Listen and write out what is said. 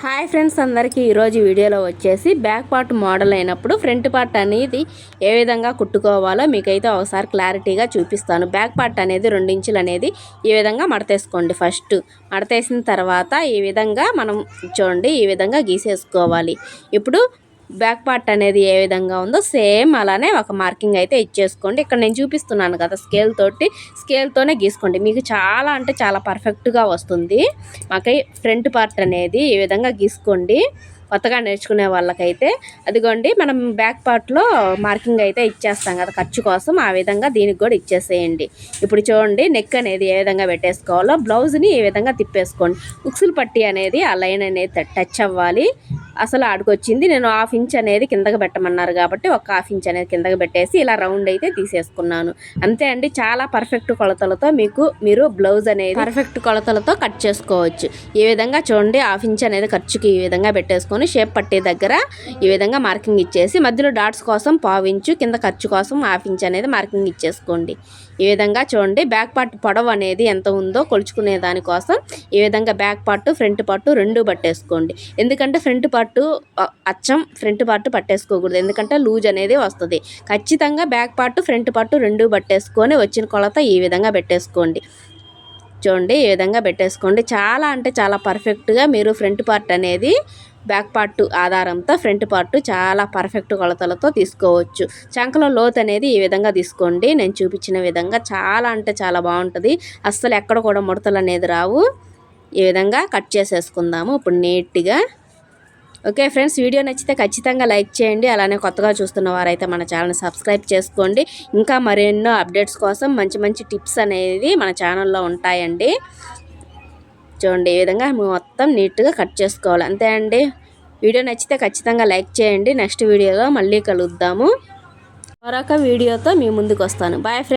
Hi friends అందరికీ ఈరోజు వీడియోలో వచ్చేసి బ్యాక్ పార్ట్ మోడల్ అయినప్పుడు ఫ్రంట్ పార్ట్ అనేది ఏ విధంగా కుట్టుకోవాలో మీకైతే ఒకసారి క్లారిటీగా చూపిస్తాను. బ్యాక్ పార్ట్ అనేది 2 ఇంచులు అనేది ఈ విధంగా మడతేసుకోండి. ఫస్ట్ మడతేసిన తర్వాత ఈ విధంగా మనం చూడండి ఈ విధంగా గీసేసుకోవాలి. ఇప్పుడు బ్యాక్ పార్ట్ అనేది ఏ విధంగా ఉందో సేమ్ అలానే ఒక మార్కింగ్ అయితే ఇచ్చేసుకోండి. ఇక్కడ నేను చూపిస్తున్నాను కదా స్కేల్తోనే గీసుకోండి. మీకు చాలా అంటే చాలా పర్ఫెక్ట్గా వస్తుంది. మాకై ఫ్రంట్ పార్ట్ అనేది ఈ విధంగా గీసుకోండి. కొత్తగా నేర్చుకునే వాళ్ళకైతే అదిగోండి మనం బ్యాక్ పార్ట్లో మార్కింగ్ అయితే ఇచ్చేస్తాం కదా ఖర్చు కోసం, ఆ విధంగా దీనికి కూడా ఇచ్చేసేయండి. ఇప్పుడు చూడండి నెక్ అనేది ఏ విధంగా పెట్టేసుకోవాలో బ్లౌజ్ని ఈ విధంగా తిప్పేసుకోండి. ఉక్సులు పట్టి అనేది ఆ లైన్ అనేది టచ్ అవ్వాలి. అసలు ఆడుకొచ్చింది నేను 1/2 ఇంచ్ అనేది కిందకి పెట్టమన్నారు కాబట్టి ఒక 1/2 ఇంచ్ అనేది కిందకి పెట్టేసి ఇలా రౌండ్ అయితే తీసేసుకున్నాను. అంతే అండి, చాలా పర్ఫెక్ట్ కొలతలతో మీరు బ్లౌజ్ అనేది పర్ఫెక్ట్ కొలతలతో కట్ చేసుకోవచ్చు. ఈ విధంగా చూడండి 1/2 ఇంచ్ అనేది ఖర్చుకి ఈ విధంగా పెట్టేసుకొని షేప్ పట్టే దగ్గర ఈ విధంగా మార్కింగ్ ఇచ్చేసి మధ్యలో డాట్స్ కోసం 1/2 ఇంచు, కింద ఖర్చు కోసం 1/2 ఇంచ్ అనేది మార్కింగ్ ఇచ్చేసుకోండి. ఈ విధంగా చూడండి బ్యాక్ పార్ట్ పొడవు అనేది ఎంత ఉందో కొలుచుకునే దానికోసం ఈ విధంగా బ్యాక్ పార్ట్ ఫ్రంట్ పార్ట్ రెండు పట్టేసుకోండి. ఎందుకంటే ఫ్రంట్ పార్ట్ అచ్చం ఫ్రంట్ పార్ట్ పట్టేసుకోకూడదు, ఎందుకంటే లూజ్ అనేది వస్తుంది. ఖచ్చితంగా బ్యాక్ పార్ట్ ఫ్రంట్ పార్ట్ రెండు పట్టేసుకొని వచ్చిన కొలత ఈ విధంగా పెట్టేసుకోండి. చూడండి ఈ విధంగా పెట్టేసుకోండి. చాలా అంటే చాలా పర్ఫెక్ట్గా మీరు ఫ్రంట్ పార్ట్ అనేది బ్యాక్ పార్ట్ ఆధారంతో ఫ్రంట్ పార్ట్ చాలా పర్ఫెక్ట్ కొలతలతో తీసుకోవచ్చు. చంకలో లోతు అనేది ఈ విధంగా తీసుకోండి. నేను చూపించిన విధంగా చాలా అంటే చాలా బాగుంటుంది. అస్సలు ఎక్కడ కూడా ముడతలు అనేది రావు. ఈ విధంగా కట్ చేసేసుకుందాము ఇప్పుడు నీట్గా. ఓకే ఫ్రెండ్స్, వీడియో నచ్చితే ఖచ్చితంగా లైక్ చేయండి. అలానే కొత్తగా చూస్తున్న వారైతే మన ఛానల్ని సబ్స్క్రైబ్ చేసుకోండి. ఇంకా మరెన్నో అప్డేట్స్ కోసం మంచి మంచి టిప్స్ అనేది మన ఛానల్లో ఉంటాయండి. చూడండి ఈ విధంగా మొత్తం నీట్గా కట్ చేసుకోవాలి. అంతే అండి, వీడియో నచ్చితే ఖచ్చితంగా లైక్ చేయండి. నెక్స్ట్ వీడియోలో మళ్ళీ కలుద్దాము. మరొక వీడియోతో మీ ముందుకు వస్తాను. Bye friends.